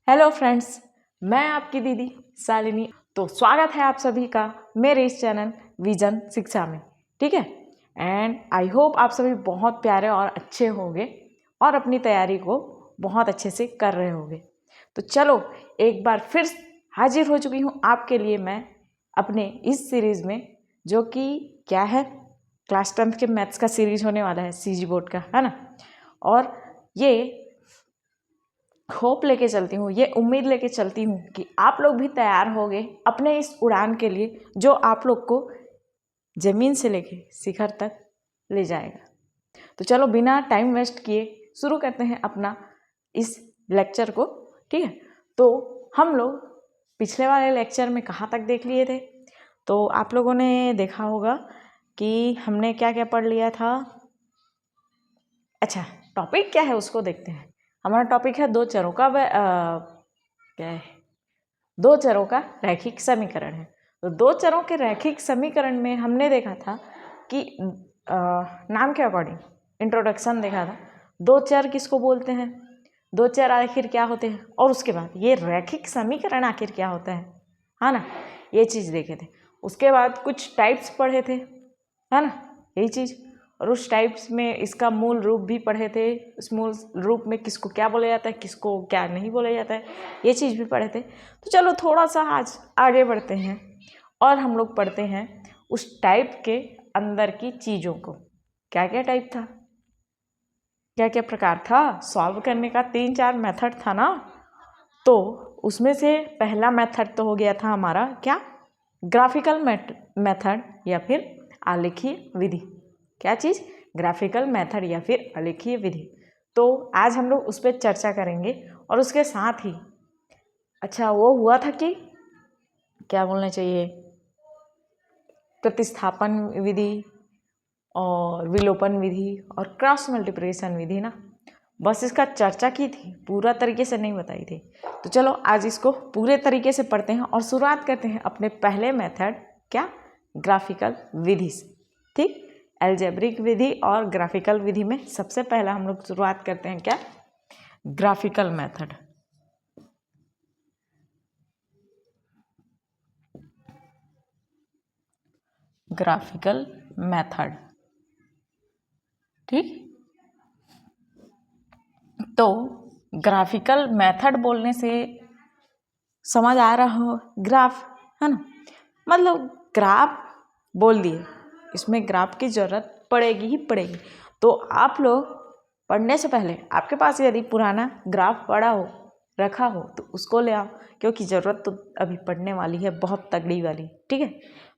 Hello friends, मैं आपकी दीदी शालिनी। तो स्वागत है आप सभी का मेरे इस चैनल विजन शिक्षा में। ठीक है, एंड आई होप आप सभी बहुत प्यारे और अच्छे होंगे और अपनी तैयारी को बहुत अच्छे से कर रहे होंगे। तो चलो एक बार फिर हाजिर हो चुकी हूँ आपके लिए मैं अपने इस सीरीज़ में, जो कि क्या है, क्लास 10th के मैथ्स का सीरीज होने वाला है, सीजी बोर्ड का, है ना। और ये होप लेके चलती हूँ, ये उम्मीद लेके चलती हूँ कि आप लोग भी तैयार होंगे अपने इस उड़ान के लिए, जो आप लोग को ज़मीन से लेके शिखर तक ले जाएगा। तो चलो बिना टाइम वेस्ट किए शुरू करते हैं अपना इस लेक्चर को। ठीक है, तो हम लोग पिछले वाले लेक्चर में कहाँ तक देख लिए थे, तो आप लोगों ने देखा होगा कि हमने क्या क्या पढ़ लिया था। अच्छा, टॉपिक क्या है उसको देखते हैं। हमारा टॉपिक है दो चरों का क्या है, दो चरों का रैखिक समीकरण है। तो दो चरों के रैखिक समीकरण में हमने देखा था कि नाम के अकॉर्डिंग इंट्रोडक्शन देखा था, दो चर किसको बोलते हैं, दो चर आखिर क्या होते हैं, और उसके बाद ये रैखिक समीकरण आखिर क्या होता है ना, ये चीज़ देखे थे। उसके बाद कुछ टाइप्स पढ़े थे, है ना, यही चीज़। और उस टाइप्स में इसका मूल रूप भी पढ़े थे, उस मूल रूप में किसको क्या बोला जाता है, किसको क्या नहीं बोला जाता है, ये चीज़ भी पढ़े थे। तो चलो थोड़ा सा आज आगे बढ़ते हैं और हम लोग पढ़ते हैं उस टाइप के अंदर की चीज़ों को। क्या क्या टाइप था, क्या क्या प्रकार था, सॉल्व करने का 3-4 मेथड था ना। तो उसमें से पहला मेथड तो हो गया था हमारा क्या, ग्राफिकल मेथड या फिर आलेखीय विधि। क्या चीज़, ग्राफिकल मेथड या फिर आलेखीय विधि। तो आज हम लोग उस पर चर्चा करेंगे। और उसके साथ ही अच्छा वो हुआ था कि क्या बोलना चाहिए, प्रतिस्थापन विधि और विलोपन विधि और क्रॉस मल्टीप्लिकेशन विधि ना, बस इसका चर्चा की थी, पूरा तरीके से नहीं बताई थी। तो चलो आज इसको पूरे तरीके से पढ़ते हैं और शुरुआत करते हैं अपने पहले मेथड, क्या, ग्राफिकल विधि से। ठीक, एल्जेब्रिक विधि और ग्राफिकल विधि में सबसे पहला हम लोग शुरुआत करते हैं क्या, ग्राफिकल मेथड। ग्राफिकल मेथड, ठीक। तो ग्राफिकल मेथड बोलने से समझ आ रहा हो, ग्राफ, है ना, मतलब ग्राफ बोल दिए, इसमें ग्राफ की ज़रूरत पड़ेगी ही पड़ेगी। तो आप लोग पढ़ने से पहले आपके पास यदि पुराना ग्राफ पड़ा हो, रखा हो, तो उसको ले आओ, क्योंकि ज़रूरत तो अभी पढ़ने वाली है, बहुत तगड़ी वाली। ठीक है,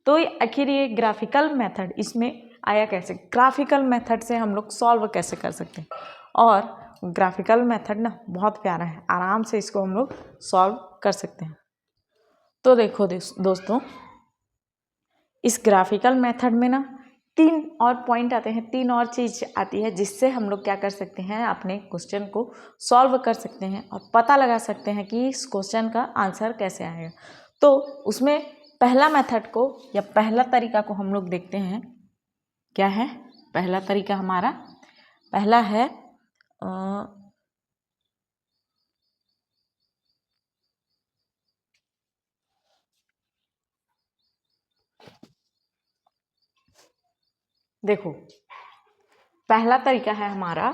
तो आखिर ये ग्राफिकल मेथड इसमें आया कैसे, ग्राफिकल मेथड से हम लोग सॉल्व कैसे कर सकते हैं। और ग्राफिकल मेथड ना बहुत प्यारा है, आराम से इसको हम लोग सॉल्व कर सकते हैं। तो देखो दोस्तों, इस ग्राफिकल मेथड में ना 3 और पॉइंट आते हैं, 3 और चीज़ आती है, जिससे हम लोग क्या कर सकते हैं, अपने क्वेश्चन को सॉल्व कर सकते हैं और पता लगा सकते हैं कि इस क्वेश्चन का आंसर कैसे आएगा। तो उसमें पहला मेथड को या पहला तरीका को हम लोग देखते हैं। क्या है पहला तरीका हमारा, पहला है देखो, पहला तरीका है हमारा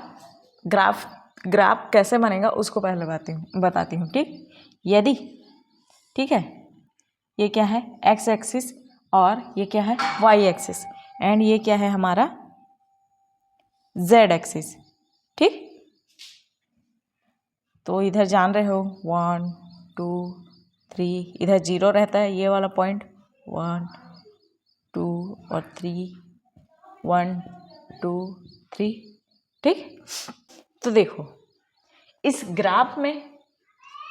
ग्राफ कैसे बनेगा उसको पहले बताती हूँ। ठीक, यदि, ठीक है, ये क्या है, एक्स एक्सिस और ये क्या है, वाई एक्सिस, एंड ये क्या है हमारा, जेड एक्सिस। ठीक, तो इधर जान रहे हो 1 2 3, इधर 0 रहता है, ये वाला पॉइंट 1 2 और 3, 1 2 3। ठीक, तो देखो इस ग्राफ में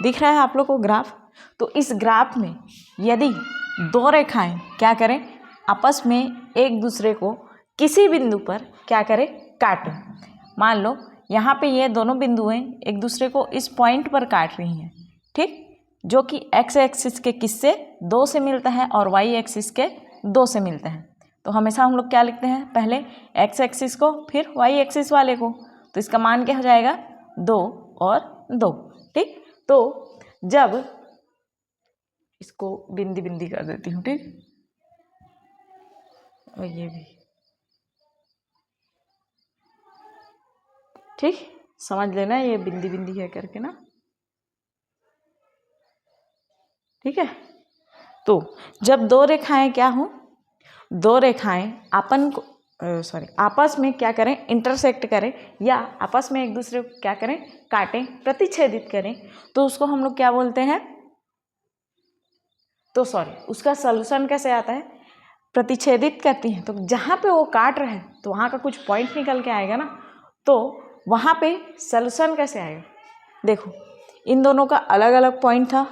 दिख रहा है आप लोग को ग्राफ, तो इस ग्राफ में यदि दो रेखाएं क्या करें, आपस में एक दूसरे को किसी बिंदु पर क्या करें, काटें। मान लो यहाँ पे ये दोनों बिंदुएं एक दूसरे को इस पॉइंट पर काट रही हैं, ठीक, जो कि एक्स एक्सिस के किससे, 2 से मिलता है और वाई एक्सिस के 2 से मिलता है। तो हमेशा हम लोग क्या लिखते हैं, पहले एक्स एक्सिस को फिर वाई एक्सिस वाले को, तो इसका मान क्या हो जाएगा, 2 और 2। ठीक, तो जब, इसको बिंदी बिंदी कर देती हूँ, ठीक, और ये भी, ठीक, समझ लेना ये बिंदी बिंदी है करके ना, ठीक है। तो जब दो रेखाएं क्या हो, दो रेखाएं आपस में क्या करें, इंटरसेक्ट करें, या आपस में एक दूसरे को क्या करें, काटें, प्रतिच्छेदित करें, तो उसको हम लोग क्या बोलते हैं, तो उसका सॉल्यूशन कैसे आता है, प्रतिच्छेदित करती हैं, तो जहाँ पे वो काट रहे हैं तो वहाँ का कुछ पॉइंट निकल के आएगा ना, तो वहाँ पे सॉल्यूशन कैसे आएगा। देखो इन दोनों का अलग अलग पॉइंट था,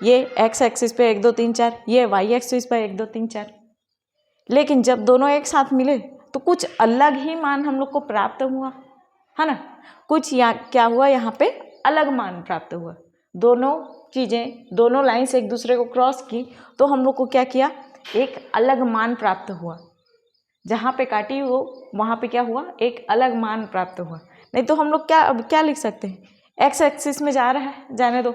ये एक्स एक्सिस पे 1 2 3 4, ये वाई एक्सिस पे 1 2 3 4, लेकिन जब दोनों एक साथ मिले तो कुछ अलग ही मान हम लोग को प्राप्त हुआ, है ना। कुछ क्या हुआ, यहाँ पे अलग मान प्राप्त हुआ, दोनों चीज़ें, दोनों लाइन्स एक दूसरे को क्रॉस की, तो हम लोग को क्या किया, एक अलग मान प्राप्त हुआ। जहाँ पे काटी हो वहाँ पे क्या हुआ, एक अलग मान प्राप्त हुआ। नहीं तो हम लोग क्या लिख सकते हैं, एक्स एक्सिस में जा रहा है, जाने दो,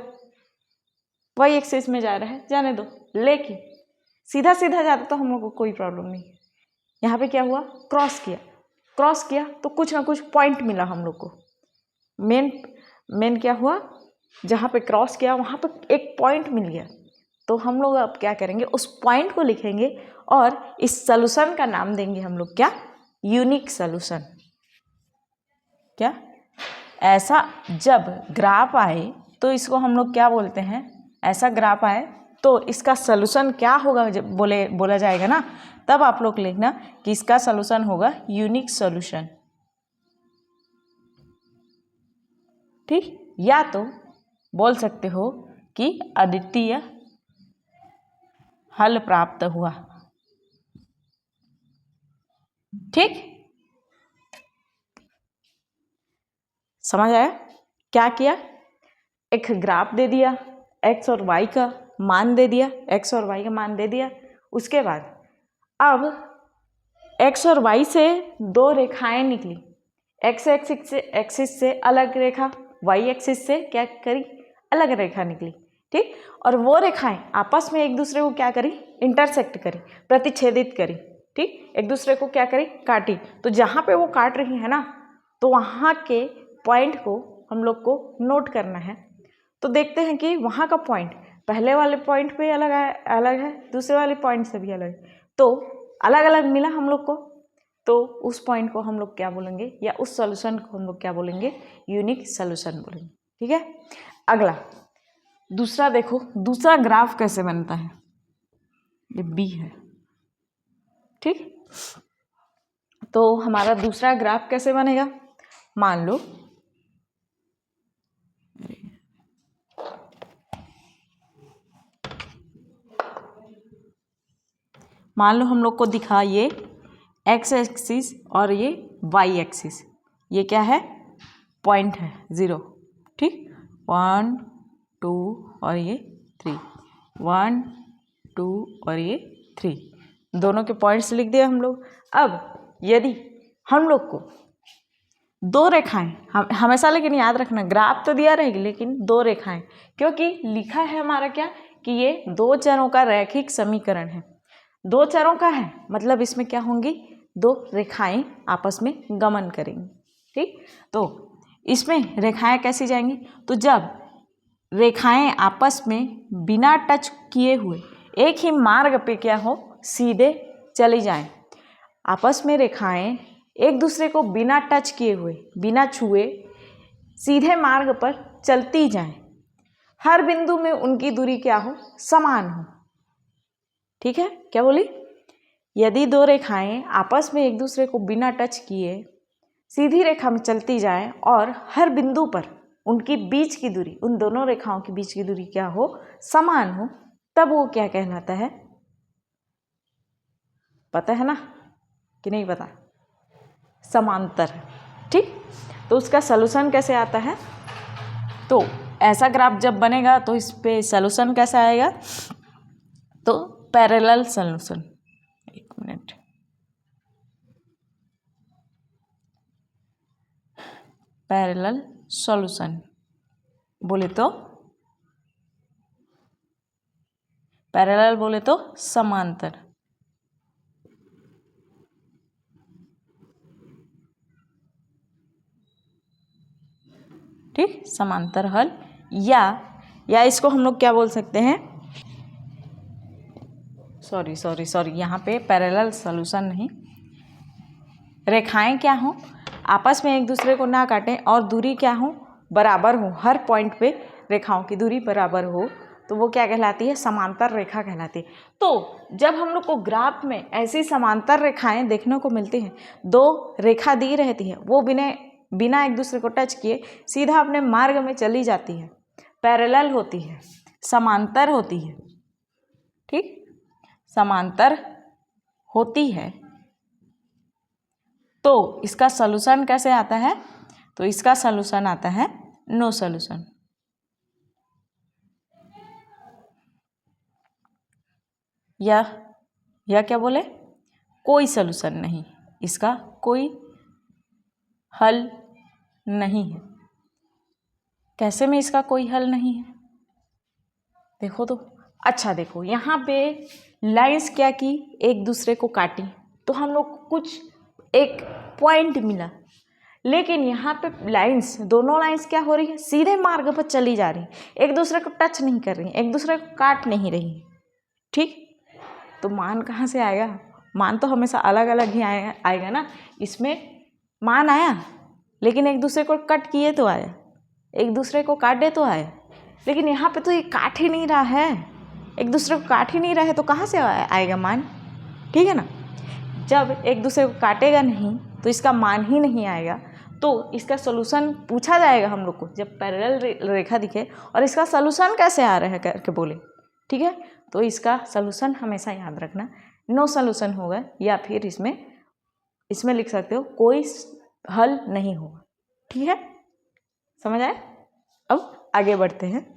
वाई एक्सिस में जा रहा है, जाने दो, लेकिन सीधा सीधा जाता तो हम लोग को कोई प्रॉब्लम नहीं। यहाँ पे क्या हुआ, क्रॉस किया तो कुछ ना कुछ पॉइंट मिला हम लोग को। मेन क्या हुआ, जहाँ पे क्रॉस किया वहाँ पे एक पॉइंट मिल गया, तो हम लोग अब क्या करेंगे, उस पॉइंट को लिखेंगे और इस सॉल्यूशन का नाम देंगे हम लोग क्या, यूनिक सॉल्यूशन। क्या, ऐसा जब ग्राफ आए तो इसको हम लोग क्या बोलते हैं, ऐसा ग्राफ आए तो इसका सॉल्यूशन क्या होगा, जब बोला जाएगा ना, तब आप लोग लिखना कि इसका सॉल्यूशन होगा यूनिक सॉल्यूशन, ठीक। या तो बोल सकते हो कि अद्वितीय हल प्राप्त हुआ, ठीक, समझ आया। क्या किया, एक ग्राफ दे दिया, एक्स और वाई का मान दे दिया, एक्स और वाई का मान दे दिया, उसके बाद अब एक्स और वाई से दो रेखाएं निकली, एक्स एक्सिस से अलग रेखा, वाई एक्सिस से क्या करी, अलग रेखा निकली, ठीक। और वो रेखाएं आपस में एक दूसरे को क्या करी, इंटरसेक्ट करी, प्रतिच्छेदित करी, ठीक, एक दूसरे को क्या करी, काटी। तो जहाँ पे वो काट रही है ना, तो वहाँ के पॉइंट को हम लोग को नोट करना है। तो देखते हैं कि वहाँ का पॉइंट पहले वाले पॉइंट पे अलग है, दूसरे वाले पॉइंट से भी अलग है, तो अलग अलग मिला हम लोग को, तो उस पॉइंट को हम लोग क्या बोलेंगे, या उस सॉल्यूशन को हम लोग क्या बोलेंगे, यूनिक सॉल्यूशन बोलेंगे, ठीक है। अगला दूसरा देखो, दूसरा ग्राफ कैसे बनता है, ये बी है, ठीक। तो हमारा दूसरा ग्राफ कैसे बनेगा, मान लो हम लोग को दिखा ये एक्स एक्सिस और ये वाई एक्सिस, ये क्या है, पॉइंट है 0, ठीक, 1 2 और ये 3, 1 2 और ये 3, दोनों के पॉइंट्स लिख दिए हम लोग। अब यदि हम लोग को दो रेखाएं, हमेशा लेकिन याद रखना ग्राफ तो दिया रहेगी लेकिन दो रेखाएं, क्योंकि लिखा है हमारा क्या कि ये दो चरों का रैखिक समीकरण है, दो चरों का है, मतलब इसमें क्या होंगी, दो रेखाएं आपस में गमन करेंगी, ठीक। तो इसमें रेखाएं कैसी जाएंगी, तो जब रेखाएं आपस में बिना टच किए हुए एक ही मार्ग पे क्या हो, सीधे चली जाएं, आपस में रेखाएं एक दूसरे को बिना टच किए हुए, बिना छुए सीधे मार्ग पर चलती जाएं, हर बिंदु में उनकी दूरी क्या हो, समान हो, ठीक है। क्या बोली, यदि दो रेखाएं आपस में एक दूसरे को बिना टच किए सीधी रेखा में चलती जाएं और हर बिंदु पर उनकी बीच की दूरी, उन दोनों रेखाओं की बीच की दूरी क्या हो, समान हो, तब वो क्या कहलाता है, पता है ना कि नहीं पता, समांतर, ठीक। तो उसका सॉल्यूशन कैसे आता है, तो ऐसा ग्राफ जब बनेगा तो इस पे सॉल्यूशन कैसे आएगा, तो पैरेलल सॉल्यूशन, एक मिनट, पैरेलल सॉल्यूशन बोले तो पैरेलल बोले तो समांतर। ठीक, समांतर हल, या इसको हम लोग क्या बोल सकते हैं, सॉरी यहाँ पे पैरेलल सॉल्यूशन नहीं, रेखाएं क्या हो, आपस में एक दूसरे को ना काटें और दूरी क्या हो, बराबर हो, हर पॉइंट पे रेखाओं की दूरी बराबर हो, तो वो क्या कहलाती है, समांतर रेखा कहलाती है। तो जब हम लोग को ग्राफ में ऐसी समांतर रेखाएं देखने को मिलती हैं, दो रेखा दी रहती है, वो बिना एक दूसरे को टच किए सीधा अपने मार्ग में चली जाती है, पैरेलल होती है, समांतर होती है, ठीक, समांतर होती है, तो इसका सॉल्यूशन कैसे आता है, तो इसका सॉल्यूशन आता है नो सॉल्यूशन। या क्या बोले, कोई सॉल्यूशन नहीं, इसका कोई हल नहीं है। कैसे में इसका कोई हल नहीं है, देखो तो, अच्छा देखो यहाँ पे लाइंस क्या की, एक दूसरे को काटी, तो हम लोग को कुछ एक पॉइंट मिला, लेकिन यहाँ पे लाइंस, दोनों लाइंस क्या हो रही है, सीधे मार्ग पर चली जा रही, एक दूसरे को टच नहीं कर रही, एक दूसरे को काट नहीं रही, ठीक, तो मान कहाँ से आएगा, मान तो हमेशा अलग अलग ही आएगा ना, इसमें मान आया, लेकिन एक दूसरे को कट किए तो आया, एक दूसरे को काटे तो आया, लेकिन यहाँ पे तो ये काट ही नहीं रहा है, एक दूसरे को काट ही नहीं रहा है, तो कहाँ से आएगा मान, ठीक है ना। जब एक दूसरे को काटेगा नहीं तो इसका मान ही नहीं आएगा, तो इसका सॉल्यूशन पूछा जाएगा हम लोग को, जब पैरेलल रेखा दिखे और इसका सॉल्यूशन कैसे आ रहा है करके बोले, ठीक है, तो इसका सॉल्यूशन हमेशा याद रखना नो सॉल्यूशन होगा, या फिर इसमें लिख सकते हो कोई हल नहीं होगा, ठीक है, समझ आए। अब आगे बढ़ते हैं।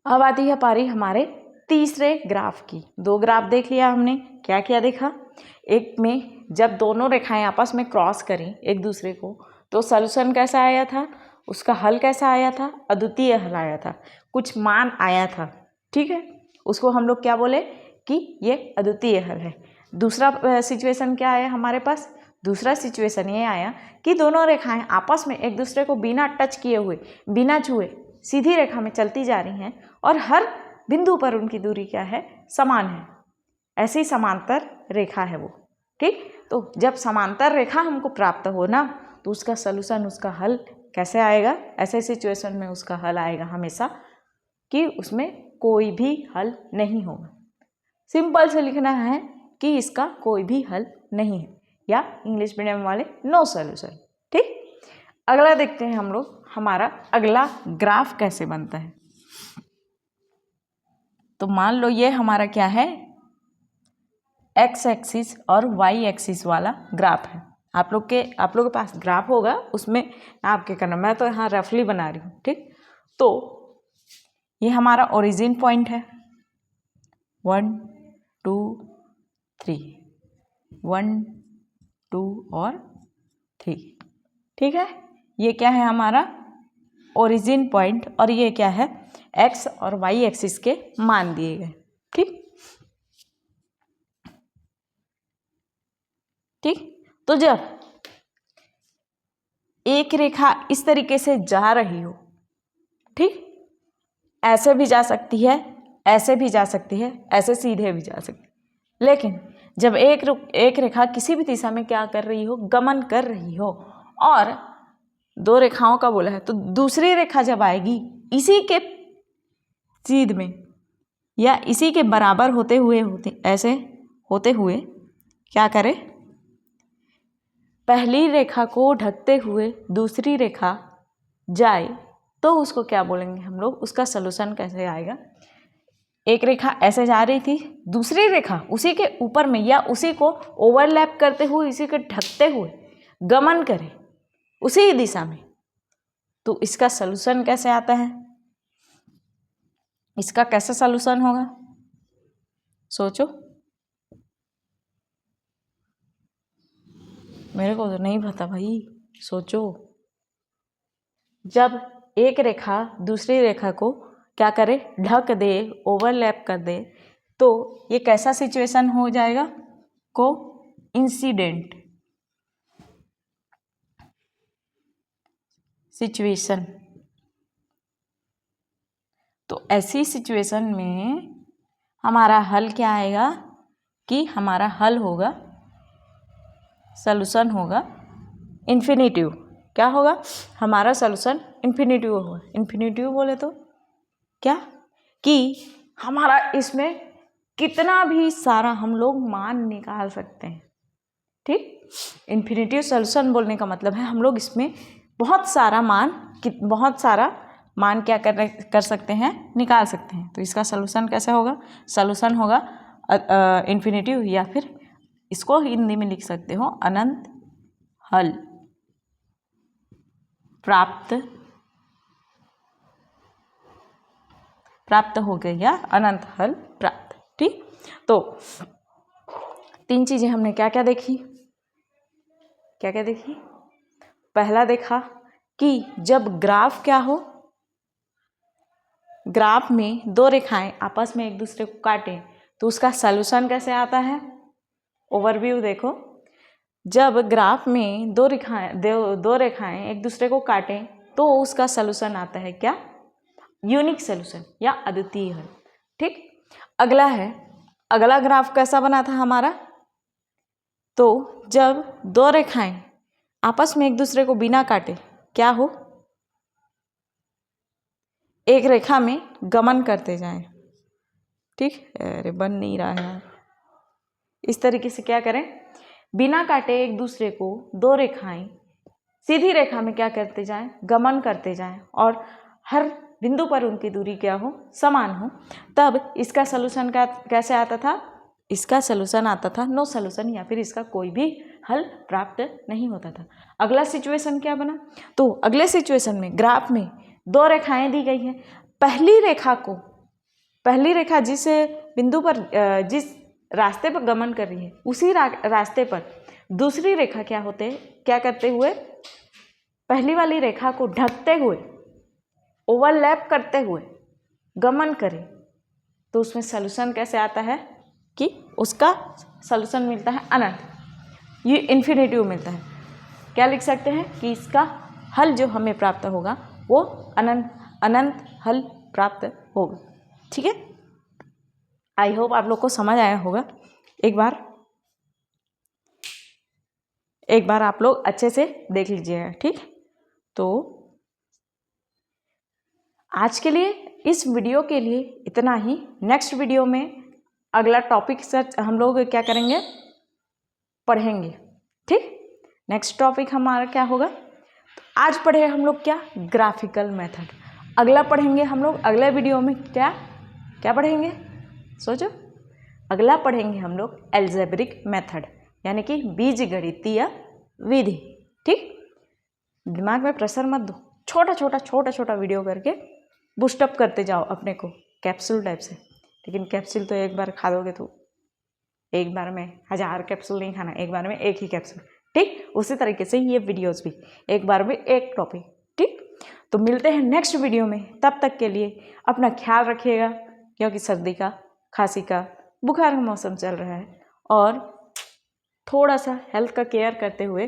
अब आती है पारी हमारे तीसरे ग्राफ की। दो ग्राफ देख लिया हमने, क्या क्या देखा, एक में जब दोनों रेखाएं आपस में क्रॉस करें एक दूसरे को, तो सॉल्यूशन कैसा आया था, उसका हल कैसा आया था, अद्वितीय हल आया था, कुछ मान आया था, ठीक है, उसको हम लोग क्या बोले कि ये अद्वितीय हल है। दूसरा सिचुएशन क्या आया हमारे पास, दूसरा सिचुएशन ये आया कि दोनों रेखाएं आपस में एक दूसरे को बिना टच किए हुए, बिना छुए सीधी रेखा में चलती जा रही हैं और हर बिंदु पर उनकी दूरी क्या है, समान है, ऐसी समांतर रेखा है वो, ठीक। तो जब समांतर रेखा हमको प्राप्त हो ना, तो उसका सॉल्यूशन, उसका हल कैसे आएगा, ऐसे सिचुएशन में उसका हल आएगा हमेशा कि उसमें कोई भी हल नहीं होगा। सिंपल से लिखना है कि इसका कोई भी हल नहीं है, या इंग्लिश मीडियम वाले नो सॉल्यूशन, ठीक। अगला देखते हैं हम लोग, हमारा अगला ग्राफ कैसे बनता है। तो मान लो ये हमारा क्या है, एक्स एक्सिस और वाई एक्सिस वाला ग्राफ है। आप लोग के पास ग्राफ होगा, उसमें आपके करना, मैं तो यहाँ रफली बना रही हूँ, ठीक। तो ये हमारा ओरिजिन पॉइंट है, 1 2 3, 1 2 और 3, ठीक है, ये क्या है हमारा ओरिजिन पॉइंट, और ये क्या है, एक्स और वाई एक्सिस के मान दिए गए, ठीक ठीक। तो जब एक रेखा इस तरीके से जा रही हो, ठीक, ऐसे भी जा सकती है, ऐसे भी जा सकती है, ऐसे सीधे भी जा सकती है, लेकिन जब एक रेखा किसी भी दिशा में क्या कर रही हो, गमन कर रही हो, और दो रेखाओं का बोला है, तो दूसरी रेखा जब आएगी इसी के सीध में या इसी के बराबर ऐसे होते हुए क्या करे, पहली रेखा को ढकते हुए दूसरी रेखा जाए, तो उसको क्या बोलेंगे हम लोग, उसका सॉल्यूशन कैसे आएगा। एक रेखा ऐसे जा रही थी, दूसरी रेखा उसी के ऊपर में या उसी को ओवरलैप करते हुए, इसी को ढकते हुए गमन करे उसी दिशा में, तो इसका सॉल्यूशन कैसे आता है, इसका कैसा सॉल्यूशन होगा, सोचो, मेरे को तो नहीं पता भाई, सोचो। जब एक रेखा दूसरी रेखा को क्या करे, ढक दे, ओवरलैप कर दे, तो ये कैसा सिचुएशन हो जाएगा, को इंसिडेंट सिचुएशन। तो ऐसी सिचुएशन में हमारा हल क्या आएगा कि हमारा हल होगा, सॉल्यूशन होगा इन्फिनिटिव। क्या होगा, हमारा सॉल्यूशन इन्फिनिटिव होगा। इन्फिनिटिव बोले तो क्या कि हमारा इसमें कितना भी सारा हम लोग मान निकाल सकते हैं। ठीक, इन्फिनिटिव सॉल्यूशन बोलने का मतलब है हम लोग इसमें बहुत सारा मान क्या कर सकते हैं, निकाल सकते हैं। तो इसका सॉल्यूशन कैसे होगा, सॉल्यूशन होगा इन्फिनिटिव, या फिर इसको हिंदी में लिख सकते हो अनंत हल प्राप्त हो गया, अनंत हल प्राप्त। ठीक, तो 3 चीजें हमने क्या क्या देखी, पहला देखा कि जब ग्राफ क्या हो, ग्राफ में 2 रेखाएं आपस में एक दूसरे को काटें तो उसका सॉल्यूशन कैसे आता है। ओवरव्यू देखो, जब ग्राफ में 2 रेखाएं एक दूसरे को काटें तो उसका सॉल्यूशन आता है क्या, यूनिक सॉल्यूशन या अद्वितीय हल। ठीक, अगला ग्राफ कैसा बना था हमारा, तो जब 2 रेखाएं आपस में एक दूसरे को बिना काटे क्या हो, एक रेखा में गमन करते जाएं। ठीक, अरे बन नहीं रहा है। इस तरीके से क्या करें, बिना काटे एक दूसरे को 2 रेखाएं सीधी रेखा में क्या करते जाएं, गमन करते जाएं, और हर बिंदु पर उनकी दूरी क्या हो, समान हो। तब इसका सलूशन कैसे आता था, इसका सलूशन आता था नो सलूशन, या फिर इसका कोई भी हल प्राप्त नहीं होता था। अगला सिचुएशन क्या बना, तो अगले सिचुएशन में ग्राफ में 2 रेखाएं दी गई हैं। पहली रेखा जिस बिंदु पर जिस रास्ते पर गमन कर रही है उसी रास्ते पर दूसरी रेखा क्या करते हुए, पहली वाली रेखा को ढकते हुए, ओवरलैप करते हुए गमन करे, तो उसमें सॉल्यूशन कैसे आता है कि उसका सॉल्यूशन मिलता है अनंत, ये इन्फिनिटिव मिलता है। क्या लिख सकते हैं कि इसका हल जो हमें प्राप्त होगा वो अनंत हल प्राप्त होगा। ठीक है, आई होप आप लोग को समझ आया होगा। एक बार आप लोग अच्छे से देख लीजिएगा। ठीक, तो आज के लिए इस वीडियो के लिए इतना ही। नेक्स्ट वीडियो में अगला टॉपिक हम लोग क्या करेंगे, पढ़ेंगे। ठीक, नेक्स्ट टॉपिक हमारा क्या होगा, तो आज पढ़े हम लोग क्या, ग्राफिकल मेथड। अगला पढ़ेंगे हम लोग अगले वीडियो में क्या पढ़ेंगे, सोचो। अगला पढ़ेंगे हम लोग एल्जेब्रिक मेथड, यानी कि बीजगणितीय विधि। ठीक, दिमाग में प्रेशर मत दो, छोटा वीडियो करके बूस्टअप करते जाओ अपने को कैप्सूल टाइप से। लेकिन कैप्सूल तो एक बार खा दोगे तो एक बार में 1000 कैप्सूल नहीं खाना, एक बार में एक ही कैप्सूल। ठीक, उसी तरीके से ये वीडियोस भी एक बार में एक टॉपिक। ठीक, तो मिलते हैं नेक्स्ट वीडियो में। तब तक के लिए अपना ख्याल रखिएगा, क्योंकि सर्दी का, खांसी का, बुखार का मौसम चल रहा है, और थोड़ा सा हेल्थ का केयर करते हुए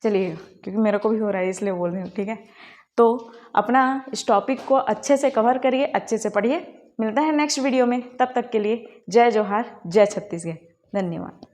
चलिएगा, क्योंकि मेरे को भी हो रहा है इसलिए बोल रही हूँ। ठीक है, तो अपना इस टॉपिक को अच्छे से कवर करिए, अच्छे से पढ़िए। मिलता है नेक्स्ट वीडियो में, तब तक के लिए जय जोहार, जय छत्तीसगढ़, धन्यवाद।